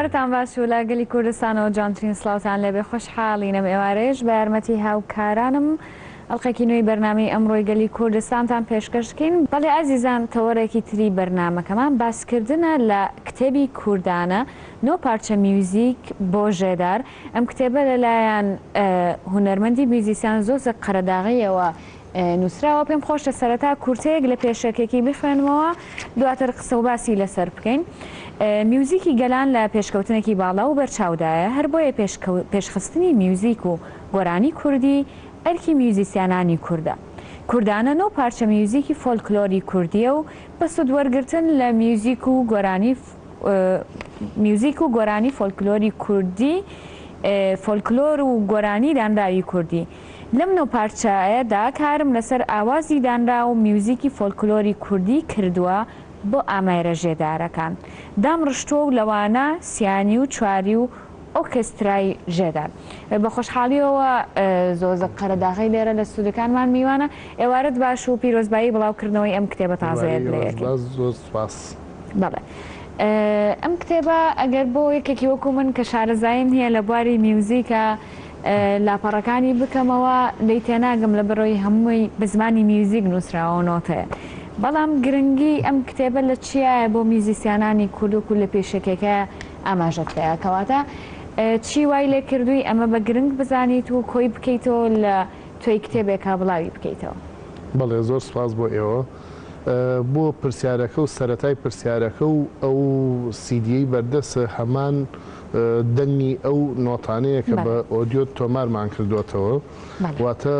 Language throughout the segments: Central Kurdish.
سەبارەتان باش و لاگەلی کوردستانەوە جوانترین سڵاوتان لێبێ خۆشحاڵینەم ئێوارەیەش بە یارمەتی هاوکارانم ئەڵلقێکی نوێی بەرنامەی ئەمڕۆی گەلی کوردستانتان پێشکەشکەین. بەڵێ ئازیزان تەوەرێکی تری بەرنامەکەمان باسکردنە لە کتێبی کوردانە 9 پارچە میوزیک بۆ ژێدار. ئەم کتێبە لەلایەن هونەرمەندی میوزیسیان زۆزە قەرەداغیەوە نووسراوە. پێم خۆشە سەرەتا کورتەیەک لە پێشەکێکی بخوێنمەوە دواتر قسە و باسی لەسەر بکەین. میوزیکی گەلان لە پێشکەوتنێکی باڵا و بەرچاودایە، هەر بۆیە پێشخستنی میوزیک و گۆرانی کوردی ئەرکی میوزیسیانانی کووردە. کوردانە 9 پارچە میوزیکی فۆلکلۆری کوردیە و بە سوودوەرگرتن لە میوزیک و گۆرانی فۆلکلۆری کوردی فۆلکلۆر و گۆرانی دانراوی کوردی. لەم 9 پارچەیەدا کارم لەسەر ئاوازی دانرا و میوزیکی فۆلکلۆری کوردی کردووە بۆ ئامایرە ژێدارەکان. دام ڕشتۆ و لەوانە سیانی و چواری و ئۆرکسترای ژێدار. بە خۆشحاڵیەوە زۆزە قەرەداغی لێرە لە سوودەکانمان میوانە. ئێوارەت باش و پیرۆزبایی بڵاوکردنەوەی ئەم کتێبە تازەیە لێیەکەین. بەڵێ ئەم کتێبە ئەگەر بۆ یەکێکی وەکو من کە شارەزایم هەیە لە بواری میوزیکە لاپەڕەکانی بکەمەوە دەی تێناگەم لە بەرۆی هەمووی بە زمانی میوزیک نووسراوە نۆتەیە. بەڵام گرنگی ئەم کتێبە لە چیایە بۆ میوزیسیانانی کوردوکو لە پێشەکێکە ئاماژەت پێەیە کەواتە چی وای لێ کردووی ئەمە بە گرنگ بزانیت و کۆی بکەیتەوە لە توی کتێبێکا بڵاوی بکەیتەوە. بەڵێ زۆر سپاس بۆ ئێوە بۆ پرسیارەکە و سەرەتای پرسیارەکە و ئەو سیدیەی بەردەسە هەمان دەنگی ئەو نۆتانەیە کە بە ئۆدیۆ تۆمارمان کردوێتەوە. واتە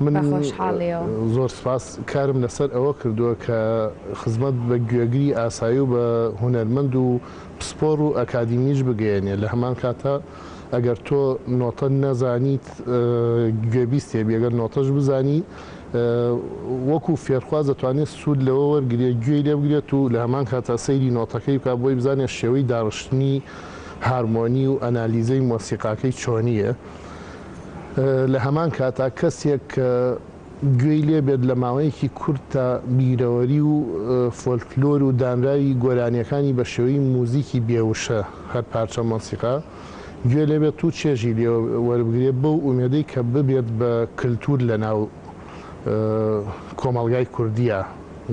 من زۆر سپاس کارم لەسەر ئەوە کردووە کە خزمەت بە گوێگری ئاسایی و بە هونەرمەند و پسپۆر و ئەکادیمیش بگەێنێ. لە هەمان کاتە ئەگەر تۆ نۆتە نەزانیت گوێبیستێ بێگەر نۆتەش بزانی وەکو فێرخواز دەتوانێت سوود لەوە وەرگێت گوێی لێ بگرێت و لە هەمان کاتە سەیری نۆتەکەی بکات بۆی بزانێت شێوەی داڕشتنی هارمۆنی و ئەنالیزەی مۆسیقاکەی چۆنیە. لە هەمان کاتا کەسێک گوێی لێ بێت لە ماوەیەکی کورتە بیرەوەری و فۆلکلۆر و دانراوی گۆرانیەکانی بە شێوەی موزیکی بێوشە هەر پارچە مۆسیقا گوێ لێ بێت و چێژی لێ وەربگرێت بەو ئومێدەی کە ببێت بە کللتور لە ناو کۆمەڵگای کوردیە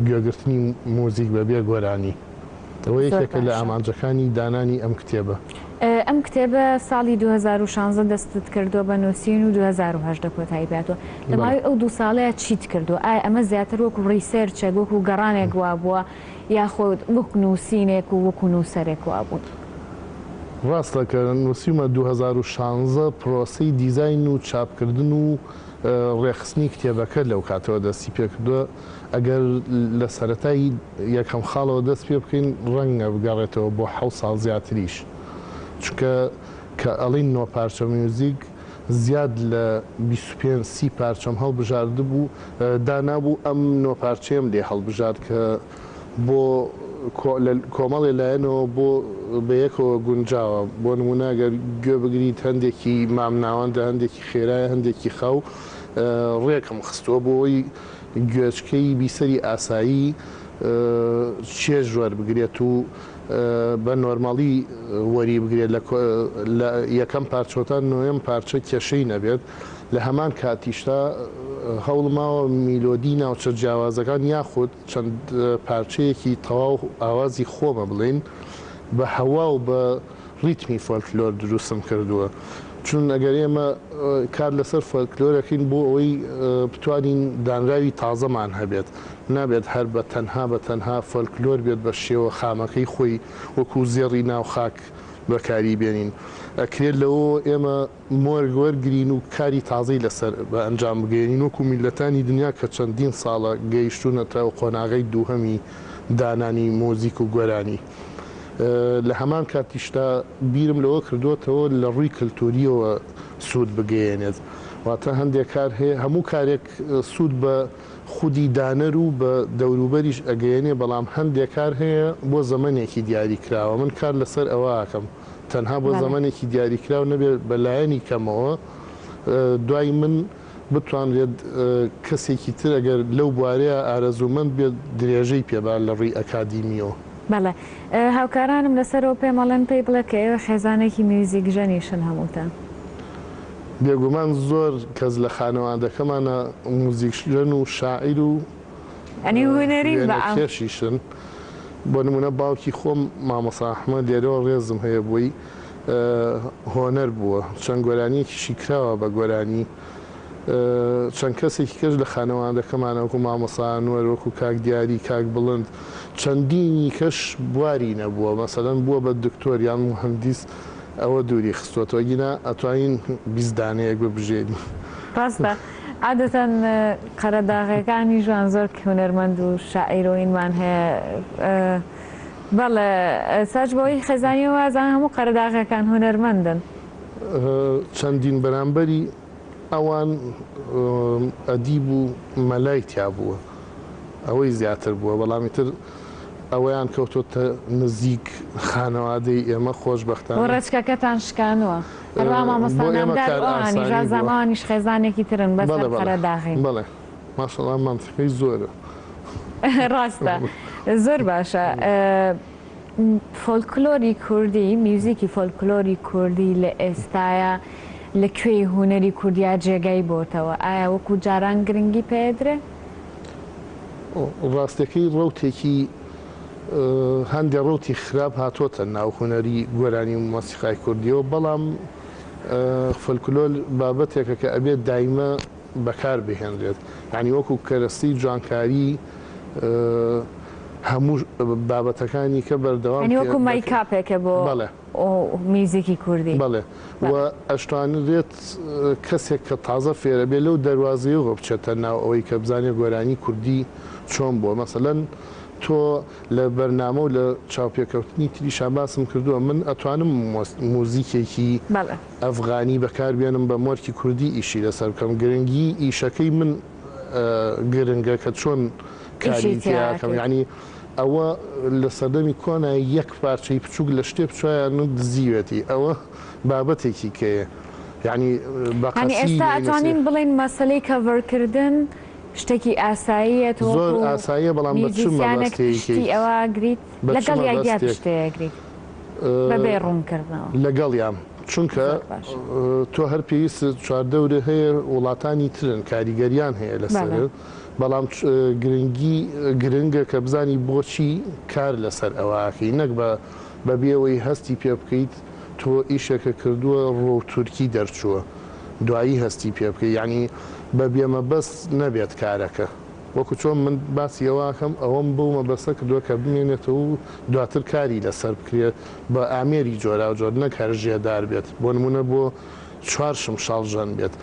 گوێگرتنی موزیک بەبێ گۆرانی. ئەوە یەکێکە لە ئامانجەکانی دانانی ئەم کتێبە. ئەم کتێبە ساڵی 2016 دەستت کردو بە نووسین و 2010 کۆتایی بێتەوە. لە ماوەی ئەو 2 ساڵەیە چیت کردو؟ ئایا ئەمە زیاتر وەکو ڕیسێرچێک وەکو گەڕانێک وا بووە یاخۆ وەکو نووسینێک و وەکو نووسەرێک وا بوون؟ ڕاستە کە نووسیمە 2016 پرۆسەی دیزاین و چاپکردن و ڕێخستنی کتێبەکە لەو کاتەوە دەستی پێکردووە. ئەگەر لە سەرەتایی یەکەم خاڵەوە دەست پێ بکەین ڕەنگە بگەڕێتەوە بۆ 7 ساڵ زیاتریش. چونکە کە ئەڵین 9 پارچە میوزیک زیاد لە 25-30 پارچەم هەڵبژاردە بوو دانابوو ئەم 9 پارچەیەم لێ هەڵبژارد کە بۆ کۆمەڵی لایەنەوە بۆ بەیەکەوە گونجاوە. بۆ نمونەگەر گوێ بگریت هەندێکی مامناوەندە هەندێکی خێرایە هەندێکی خەو ڕێکم خستووە بۆەوەی گوێچکەی بیسەری ئاسایی چێژ وەربگرێت و بە نۆرماڵی وەری بگرێت لە یەکەم پارچۆتان نوێم پارچە کێشەی نەبێت. لە هەمان کاتیشتا هەوڵماوە میلۆدی ناوچە جیاوازەکان یاخود چەند پارچەیەکی تەواو ئاوازی خۆمە بڵین بە هەوا و بە ریتمی فۆلکلۆر دروستم کردووە. چون ئەگەر ئێمە کار لەسەر فۆلکلۆرەکەین بۆ ئەوەی بتوانین دانراوی تازەمان هەبێت، نابێت هەر بە تەنها فۆلکلۆر بێت بە شێوە خامەکەی خۆی وەکو زێڕی ناو خاک بەکاری بێنین. ئەکرێت لەوە ئێمە مۆرگوەرگرین و کاری تازەی لەسەر بە ئەنجام بگەێنین وەکو میلەتانی دنیا کە چەندین ساڵە گەیشتوونەتە و قۆناغی دووهەمی دانانی مۆزیک و گۆرانی. لە هەمان کاتیشتا بیرم لەوە کردوێتەوە لە ڕووی کللتوریەوە سوود بگەێنێت. واتە هەندێک کار هەیە هەموو کارێک سوود بە خودی دانەر و بە دەوروبەریش ئەگەیەنێ، بەڵام هەندێک کار هەیە بۆ زەمانێکی دیاری کراوە. من کار لەسەر ئەوە ئاکەم تەنها بۆ زەمانێکی دیاریکراو نەبێت بەلایەنی کەمەوە دوای من بتوانێت کەسێکی تر ئەگەر لەو بوارەیە ئارەزوومەند بێت درێژەی پێبار لە ڕووی ئەکادیمیەوە. بەڵێ هاوکارانم لەسەرەوە پێمەڵێن پێی بڵێ کە ئێوە خێزانێکی میوزیک ژەنیشن هەمووتان. بێگومان زۆر کەس لە خانەوادەکەمانە موزیکژەن و شاعیر و ئەنی هوەنەری کێشیشن. بۆ نمونە باوکی خۆم مامۆستا ئەحمەد لێرەوە ڕێزم هەیە بووی هۆنەر بووە، چەند گۆرانیەکیشی کراوە بە گۆرانی. چەند کەسێکی کەش لە خانەوادەکەمانە وەکو مامۆستا ئەنوەر، وەکو کاک دیاری، کاک بڵند، چەندینی کەش بواری نەبووە، مەسەلەن بووە بە دکتۆر یان موهەندیس، ئەوە دووری خستوەوە گینە ئەتوانین 20 دانەیەک ببژێنی. ڕاستە عادەتەن قەرەداغەکانی ژوان زۆر هونەرمەند و شاعیرۆینمان هەیە. بەڵێ ساج بەوەی خێزانیەوە ئازان هەموو قەرەداغەکان هونەرمەندن. چەندین بەرامبەری ئەوان ئەدیب و مەلای تیا بووە، ئەوەی زیاتر بووە، بەڵامی تر ئەوەیان کەوتۆتە نزیک خانەوادەی ئێمە خۆشبەختانە. بۆ ڕێچکەکەتان شکانوە هەروە مامۆستانامدار ئەوانی زەمانیش خێزانێکی ترن بەسەر قەرەداغی. بەڵێ ماشەڵڵا مامتەکەی زۆرە. ڕاستە زۆر باشە. فۆلکلۆری کوردی، میوزیکی فۆلکلۆری کوردی لە ئێستاە لەکوێی هوەری کوردیا جێگای بۆتەوە؟ ئایا وەکو جاران گرنگی پێدرێ؟ ڕاستەکەی ڕەوتێکی هەندێک ڕوتی خراپ هاتۆتە ناو هوەری گۆرانی و مۆسیقای کوردیەوە، بەڵام فۆلکلۆر بابەتێکە کە ئەبێت دایمە بەکار بهێنرێت، یعنی وەکو کەرەستی جوانکاری هەموو بابەتەکانی کە بەردەوام وەکو مایکاپێکە بۆ میوزیکی کوردی. بەڵێ و ئەشتوانرێت کەسێک کە تازە فێرە بێ لەو دەواازەیەوە بچێتە ناو ئەوەی کە بزانێ گۆرانی کوردی چۆن بووە. مەسەلەن تۆ لە بەرنامە و لە چاوپێکەوتنی تریشا باسم کردووە، من ئەتوانم موزیکێکی ئەفغانی بەکاربێنم بە مۆرکی کوردی ئیشی لەسەر بکەم. گرنگی ئیشەکەی من گرنگە کە چۆن کاری تیاکەم، یعنی ئەوە لە سەردەمی کۆنا یەک پارچەی بچووک لە شتێ بچوایان و دزیوێتی، ئەوە بابەتێکی کەیە. یعنی ئێستا ئەتوانین بڵێن مەسەلەی کەڤەرکردن شتێکی ئاساییە، زۆر ئاساییە، بەڵام بەچمەستی ئەوە گریت لەگەڵ یاگات شتەیەگریت بەبێ ڕوونکردنەوە لەگەڵ یام، چونکە تۆ هەر پێویست چواردەورە هەیە، وڵاتانی ترن کاریگەریان هەیە لەسەر، بەڵام گرنگە کە بزانی بۆچی کار لەسەر ئەوەکەی، نەک بەبێەوەی هەستی پێ بکەیت تۆ ئیشێکە کردووە ڕۆ تورکی دەرچووە دوایی هەستی پێ بکەیت، یعنی بە بێمە بەست نەبێت کارەکە. وەکو چۆن من باسی ئەوواکەم ئەوەم بوومە بەسە کردووە کە بمێنێتەوە و دواتر کاری لەسەر بکرێت بە ئامێری جۆرا و جۆر نەک هەر ژێدار بێت، بۆ نمونە بۆ 4 شمشاڵ ژەن بێت،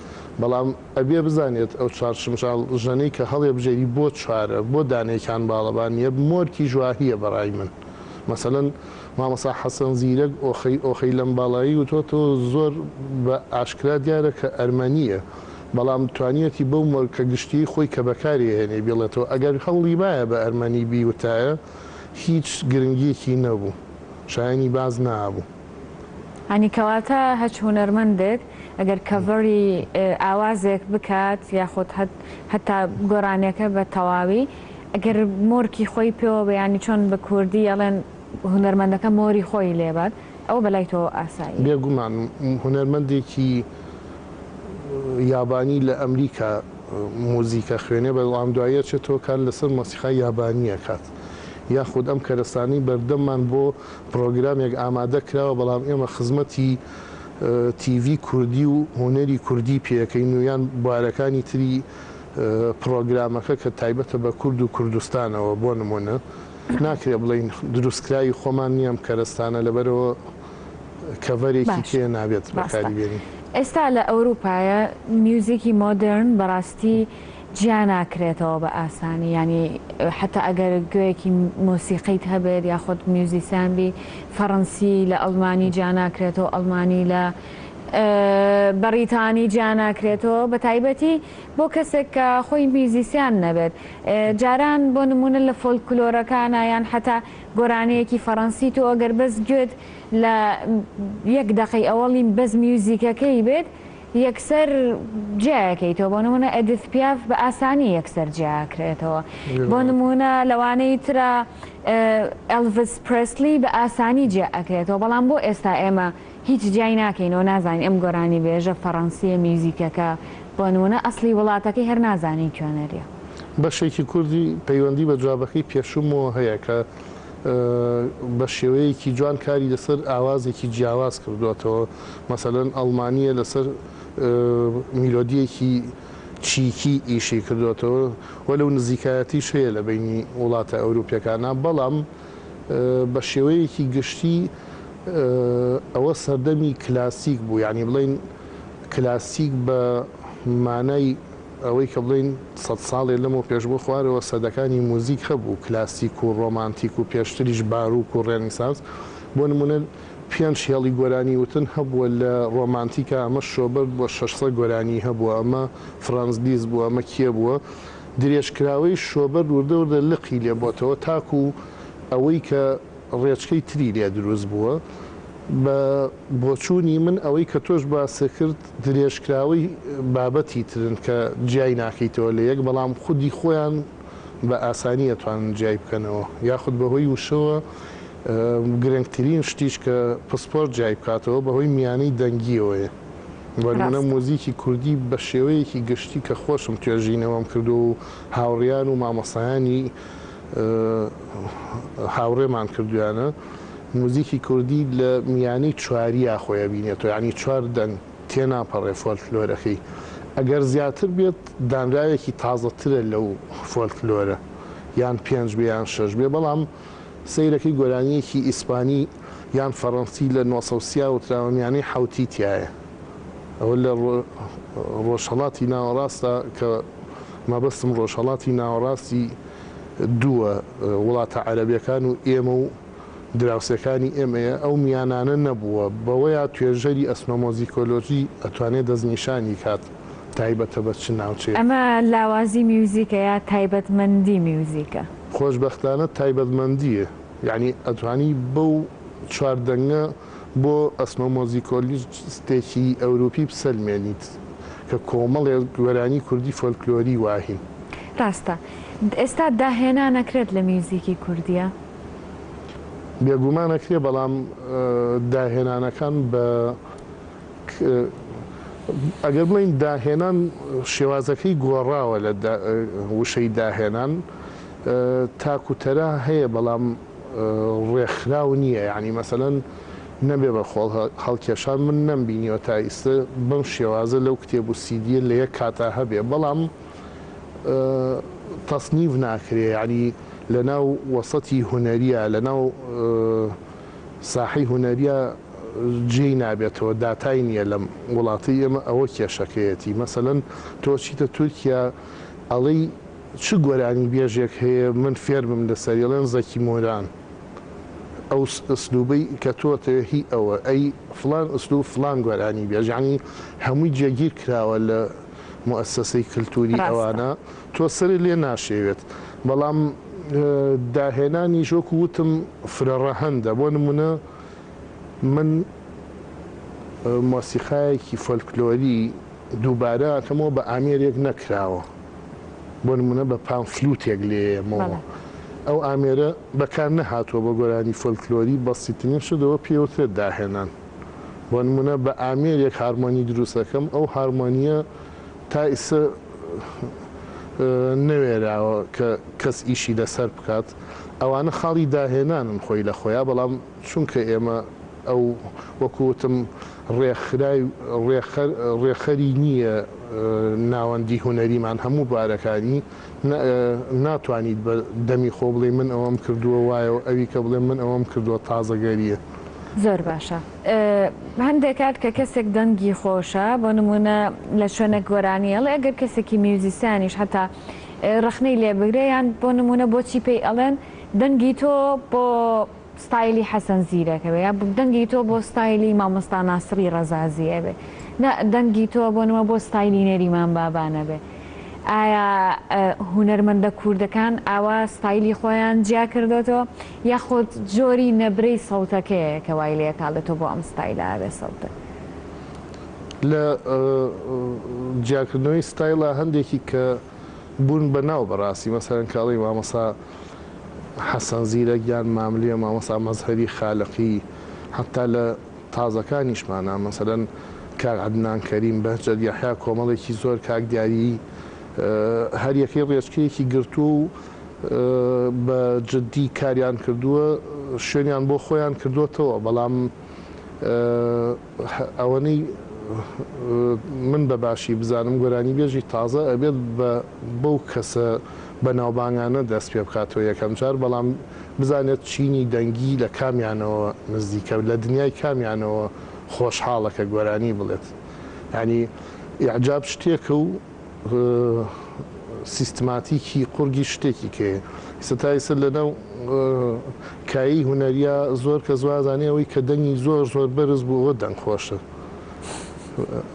بەڵام ئەبێ بزانێت ئەو 4 شمشاڵ ژەنەی کە هەڵێ بژێری بۆ 4 بۆ دانێکان باڵەبان نیە مۆرکی ژواهیە بەڕای من. مەسەلەن مامۆستا حەسەن زیرەک ئۆخەی لەم باڵایی و تۆ زۆر بە ئاشکرا دیارە کە ئەرمەنیە، بەڵام توانیەتی بەو مۆرکە گشتی خۆی کە بەکاری هێنێ بێڵێتەوە. ئەگەر هەڵی وایە بە ئەرمەنی بیوتایە هیچ گرنگیەکی نەبوو، شایانی باز نابوو. هەنی کەواتە هەچ هونەرمەندێک ئەگەر کەڤەری ئاوازێک بکات یاخۆت هەتا گۆرانەکە بە تەواوی، ئەگەر مۆرکی خۆی پێوە بەیانی چۆن بە کوردی ئەڵێن هونەرمەندەکە مۆری خۆی لێبات، ئەو بەلای تۆ ئاسایی. بێگومان هونەرمەندێکی یابانی لە ئەمریکا موزیکە خوێنێ، بەڵام دوایە چێتەوە کار لەسەر مۆسیقای یابانیە کات، یاخود ئەم کەرەستانی بەردەممان بۆ پرۆگرامێک ئامادە کراوە، بەڵام ئێمە خزمەتی تیڤ کوردی و هونەری کوردی پێەکەی نویان بوارەکانی تری پرۆگرامەکە کە تایبەتە بە کورد و کوردستانەوە. بۆ نمونە ناکرێ بڵین دروستکراوی خۆمان نیەم کەرەستانە لەبەرەوە کەڤەرێکی پێ نابێت بەکاریبێنی. ئێستا لە ئەوروپایە میوزیکی مۆدرن بەڕاستی گیان ناکرێتەوە بە ئاسانی، ینی حتا ئەگەر گوێیەکی مۆسیقیت هەبێت یاخۆت میوزیسان بی فەڕەنسی لە ئەڵمانی گیان ناکرێتەوە، ئەڵمانی لە بەریتانی گیان ناکرێتەوە، بە تایبەتی بۆ کەسێک کە خۆی میوزیسیان نەبێت. جاران بۆ نمونە لە فۆلکلۆرەکانە یان حتا گۆرانەیەکی فەڕەنسی تۆ ئەگەر بەس گوێت لە 1 دقەی ئەوەڵی بەس میوزیکەکەی بێت یەکسەر جیاکەیتەوە بۆ نمونە ئەدیث پیاف بە ئاسانی یەکسەر جیاکرێتەوە بۆ نمونە لەوانەی ترە ئەلڤس پرێسلی بە ئاسانی جیاکرێتەوە بەڵام بۆ ئێستا ئێمە هیچ جیای ناکەینەوە نازانین ئەم گۆرانی بێژە فەڕەنسیە میوزیکەکە بۆ نمونە ئەسلی وڵاتەکەی هەر نازانی کوێنەریە بەشێکی کوردی پەیوەندی بە جوابەکەی پێشومەوە هەیە کە بە شێوەیەکی جوان کاری لەسەر ئاوازێکی جیاواز کردوێتەوە مەسەلەن ئەڵمانیە لەسەر میلۆدیەکی چیکی ئیشی کردوێتەوە وەلەو نزیکایەتیش هەیە لە بینی وڵاتە ئەوروپیەکانە بەڵام بە شێوەیەکی گشتی ئەوە سەردەمی کلاسیک بوو یعنی بڵین کلاسیک بە مانای ئەوەی کە بڵین 100 ساڵێ لەمە پێش بۆ خوارەوە سەدەکانی موزیک هەبوو کلاسیک و ڕۆمانتیک و پێشتریش باروک و ڕێنیسانس بۆ نمونە پێنج هێڵی گۆرانی وتن هەبووە لە ڕۆمانتیکە ئەمە شۆبەرت بۆ 600 گۆرانی هەبووە ئەمە فرانس لیز بووە ئەمە کێ بووە درێژکراوەی شۆبەر وردەوردە لقی لێ بۆتەوە تاکو ئەوەی کە ڕێچکەی تری لێ دروست بووە بە بۆچوونی من ئەوەی کە تۆش باسە کرد درێژکراوەی بابەتی ترن کە جیای ناکەیتەوە لە یەک بەڵام خودی خۆیان بە ئاسانی ئەتوانن جیای بکەنەوە یاخود بەهۆی وشەوە گرنگترین شتیش کە پسپۆرت جیای بکاتەوە بەهۆی میانەی دەنگیەوەیە بەنمونە مۆزیکی کوردی بە شێوەیەکی گشتی کە خۆشم توێژینەوەم کردو و هاوڕێیان و مامۆسایانی هاوڕێمان کردویانە موزیکی کوردی لە میانەی چواریە خۆیە بینێتەوە ینی چوار دەنگ تێناپەڕێ فۆلکلۆرەکەی ئەگەر زیاتر بێت دانراوێکی تازەترە لەو فۆلکلۆرە یان 5 بێ یان 6 بێ بەڵام سەیرەکەی گۆرانیەکی ئیسپانی یان فەڕەنسی لە 1930 و تراوەمیانەی حوتی تایە ئەوە لە ڕۆژهەڵاتی ناوەڕاستە کە مەبەستم ڕۆژهەڵاتی ناوەڕاستی دووە وڵاتە عەرەبیەکان و ئێمە و دراوسەکانی ئێمەیە ئەو میانانە نەبووە بەوەیە توێژەری ئەسنۆمۆزیکۆلۆژی ئەتوانێت دەستنیشانی کات تایبەتە بە چ ناوچێت ئەمە لاوازی میوزیکە یا تایبەتمەندی میوزیکە خۆشبەختانە تایبەتمەندیە یعنی ئەتوانی بەو چواردەنگە بۆ ئەسنۆمۆزیکۆلیستێکی ئەوروپی بسەلمێنیت کە کۆمەڵێ گوێرانی کوردی فۆلکلۆری واهین ڕاستە ئێستا داهێنا نەکرێت لە میوزیکی کوردیە بێگومانەکرێ بەڵام داهێنانەکان بە ئەگەر بڵین داهێنان شێوازەکەی گۆڕاوە لە وشەی داهێنان تاکوتەرە هەیە بەڵام ڕێکخراو نییە یعنی مەسەلەن نەبێ بە خۆڵ هەڵکێشان من نەمبینیەوە تا ئیستا بەم شێوازە لەو کتێب و سیدیە لە یەک کاتا هەبێ بەڵام تەسنیف ناکرێ ینی لە ناو وەسەتی هونەریە لە ناو ساحەی هونەریە جێی نابێتەوە داتای نییە لەم وڵاتی ئێمە ئەوە کێشەکەیەتی مەسەلەن تۆ چیتە تورکیا ئەڵەی چ گۆرانی بێژێک هەیە من فێرمم لەسەریڵێن زەکی مۆران ئەو ئەسلوبەی کە تۆتەوە هی ئەوە ئەی فلان ئەسلوب فلان گۆرانی بێژانی هەمووی جێگیر کراوە لە مؤسسەی کللتوری ئەوانە تۆ سەری لێ ناشێوێت بەڵام داهێنانی ژۆک وتم فرەڕە هەندە بۆ نمونە من مۆسیقایەکی فۆلکلۆری دووبارە کەمەوە بە ئامێرێک نەکراوە بۆ نمونە بە پامفلوتێک لێمەوە ئەو ئامێرە بەکار نەهاتووە بە گۆرانی فۆلکلۆری بەسیترین شدەوە پێوترێت داهێنان بۆ نمونە بە ئامێرێک هارمۆنی دروستەکەم ئەو هارمۆنیە تا ئیسە نەوێراوە کە کەس ئیشی لەسەر بکات ئەوانە خاڵی داهێنانن خۆی لە خۆیان بەڵام چونکە ئێمە ئەو وەکوتم ڕێخەری نییە ناوەندی هونەریمان هەموو بارەکانی ناتوانیت بە دەمی خۆ بڵێ من ئەوەم کردووە وایەوە ئەوی کە بڵێ من ئەوەم کردووە تازەگەریە زۆر باشە هەندێک کات کە کەسێک دەنگی خۆشە بۆ نمونە لە شوێنە گۆرانیەڵ ئەگەر کەسێکی میوزیسیانیش هەتا ڕخنەی لێبگرێیان بۆ نمونە بۆچی پێی ئەڵێن دەنگی تۆ بۆ ستایلی حەسەن زیرەکەوێ یا دەنگی تۆ بۆ ستایلی مامۆستا ناسری ڕەزازیە بێ دەنگی تۆ بۆ نمە بۆ ستایلی نێریمان بابانە بێ ئایا هونەرمەندە کوردەکان ئاوا ستایلی خۆیان جیا کردوێتەوە یاخۆت جۆری نەبرەی سەوتەکەیە کە وای لێ کاڵێتەوە بۆ ئەم ستایلە بێ سەوتە لە جیاکردنەوەی ستایلە هەندێکی کە بوون بەناو بەڕاستی مەسەرەن کاڵی مامەسا حەسەن زیرەک یان ماملێ مامەسا مەزهەری خالقی حتا لە تازەکانیشمانە مەسەرەن کاک عەدنان کەریم بەهجەت یەحیا کۆمەڵێکی زۆر کاک دیاری هەر یەکەی ڕێچکەیەکی گرتووە و بە جددی کاریان کردووە شوێنیان بۆ خۆیان کردوتەوە بەڵام ئەوەنەی من بە باشی بزانم گۆرانی بێژی تازە ئەبێت بەو کەسە بەناوبانگانە دەست پێ بکاتەوە یەکەم جار بەڵام بزانێت چینی دەنگی لە کامیانەوە نزیکە لە دنیای کامیانەوە خۆشحاڵەکە گۆرانی بڵێت ینی یعجاب شتێکە و سیستماتیکی قورگی شتێکی کێ ستایسە لەناو کایی هوەریە زۆر کە زوازانەوەی کە دەنگی زۆر زۆر بەرز بووەوە دەنگ خۆشە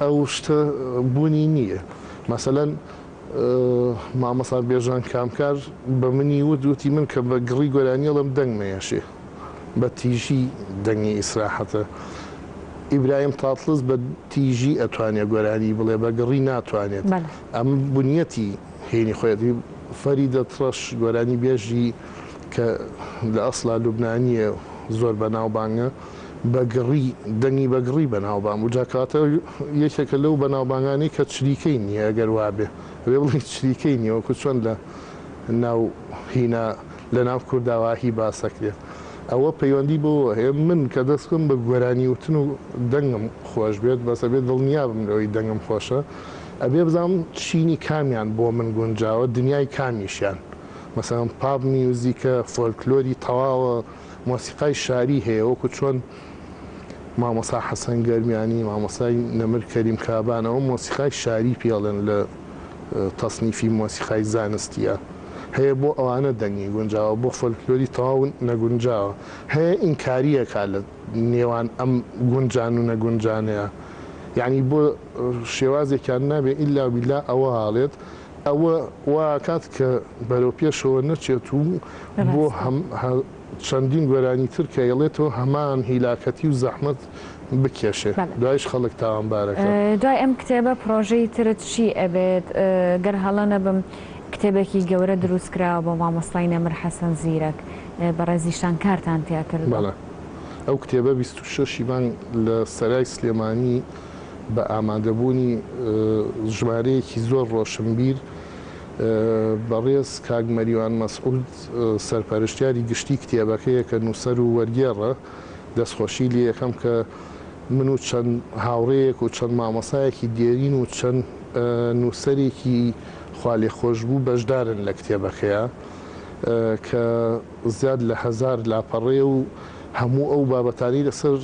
ئەو شتە بوونی نییە مەسەلەن مامەسا بێژان کامکار بە منی وتی من کە بە گڕی گۆرانیەڵم دەنگ مەیەشێ بە تیژی دەنگی ئیسراحەتە ئیبراهیم تاتلس بە تیژی ئەتوانێت گۆرانی بڵێ بە گڕی ناتوانێت ئەم بنیەتی هێنی خۆیەتی فەریدە تڕەش گۆرانی بێژی کە لە ئەسڵا لوبنانیە زۆر بەناوبانگە بەگڕی دەنگی بەگڕی بەناوبان و جاکاتە یەکێکە لەو بەناوبانگانی کە چریکەی نییە ئەگەر وابێ وێ بڵی چریکەی نییە وەکو چۆن لە ناو هینا لە ناو کورداواهی باسەکرێت ئەوە پەیوەندی بۆ هەیە من کە دەستکەم بە گۆرانی وتن و دەنگم خۆش بێت بەسە بێت دڵنیا بم لەوەی دەنگم خۆشە ئەبێ بزانم چینی کامیان بۆ من گونجاوە دنیای کامیشیان مەسەڵەن پاپ میوزیکە فۆلکلۆری تەواوە مۆسیقای شاری هەیە وەکو چۆن مامەسا حەسەن گەرمیانی مامەسای نەمر کەریم کابانەوە مۆسیقای شاری پێڵێن لە تەسنیفی مۆسیقای زانستیە هەیە بۆ ئەوانە دەنگی گونجاوە بۆ فۆلکلۆری تەواو نەگونجاوە هەیە ئینکاریەکە لە نێوان ئەم گونجان و نەگونجانەیە یعنی بۆ شێوازێکیان نابێ ئیلا بیلا ئەوە هاڵێت ئەوە واکات کە بەرەو پێشەوە نەچێت و بۆ چەندین گۆرانی تر کە یڵێتەوە هەمان هیلاکەتی و زەحمەت بکێشێت دوایش خەڵک تاوانبارەکە دوای ئەم کتێبە پرۆژەی ترت چی ئەبێت گەر هەڵە نەبم کتێبێکی گەورە دروستکراوە بۆ مامۆستای نەمر حەسەن زیرەک بەڕێزیشان کارتان تیا کرد ئەو کتێبە 26 مانگ لە سەرای سلێمانی بە ئامادەبوونی ژمارەیەکی زۆر ڕۆشنبیر بەڕێز کاک مەریوان مەسعود سەرپەرشتیاری گشتی کتێبەکەیە کە نووسەر و وەرگێڕە دەستخۆشی لێ یەکەم کە من و چەند هاوڕەیەک و چەند مامەسایەکی دێرین و چەند نووسەرێکی خاڵێ خۆشببوو بەشدارن لە کتێبەکەیە کە زیاد لە 1000 لاپەڕێ و هەموو ئەو بابەتانی لەسەر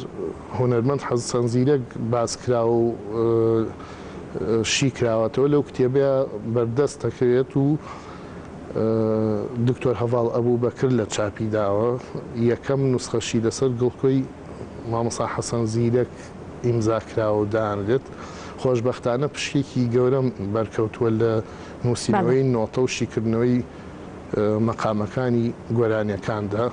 هونەرمەند حەسەن زیرەک باسکرا و شیکراوەتەوە لەو کتێبەیە بەردەست دەکەوێت و دکتۆر هەڤاڵ ئەبوو بەکر لە چاپی داوە یەکەم نوسخەشی لەسەر گڵکۆی مامەسا حەسەن زیرەک ئیمزاکراوە و دانرێت خۆشبەختانە پشتێکی گەورەم بەرکەوتووە لە نووسینەوەی نۆتە و شیکردنەوەی مەقامەکانی گۆرانیەکاندا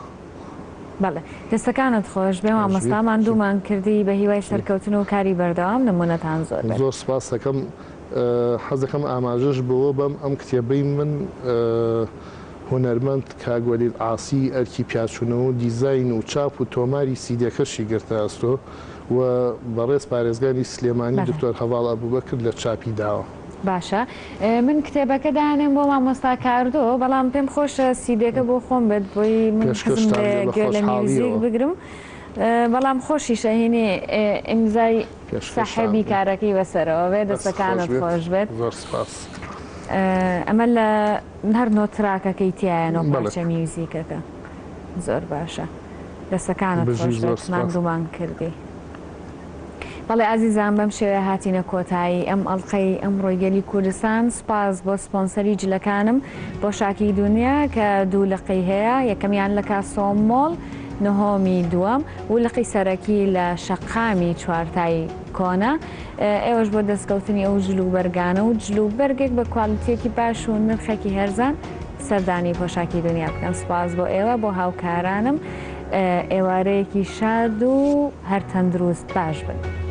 بەڵێ دەستەکانت خۆش بێ مامۆستامان دوومان کردی بە هیوای سەرکەوتن و کاری بەردەوام نمونەتان زۆر سپاس دەکەم حەزەکەم ئاماژەش بەوە بەم ئەم کتێبەی من هونەرمەند کاگوەلیل ئاسی ئەرکی پیاچوونەوە و دیزاین و چاپ و تۆماری سیدەکەشی گرتە ئەستۆ و بەڕێز پارێزگانی سلێمانی دکتۆر هەڤاڵ ئەبووبەکر لە چاپی داوە باشە من کتێبەکە داهێنم بۆ مامۆستا کاردۆ بەڵام پێم خۆشە سیدەکە بۆ خۆم بێت بۆی من حەزم گوێ لە میوزیک بگرم بەڵام خۆشیشە هینێ ئیمزای ساحێبی کارەکەی بەسەرەوە بێ دەستەکانت خۆش بێت ئەمە لە هەر نۆتراکەکەی تایەنەوە پارچە میوزیکەکە زۆر باشە دەستەکانت خۆش بێت دوومان کردی بەڵێ ئازیزان بەم شێوە هاتینە کۆتایی ئەم ئەڵقەی ئەمڕۆی گەلی کوردستان سپاس بۆ سپۆنسەری جلەکانم بۆ شاکی دنیا کە دوو لقی هەیە یەکەمیان لە کاسۆمۆڵ نهۆمی دووەم و لقی سەرەکی لە شەقامی چوارتای کۆنا ئێوەش بۆ دەستکەوتنی ئەو جلوبەرگانە و جلوبەرگێک بە کواڵیتێکی باش و نرخێکی هەرزان سەردانی پۆشاکی دنیا بکەم سپاس بۆ ئێوە بۆ هاوکارانم ئێوارەیەکی شاد و هەر تەندروست باش بن.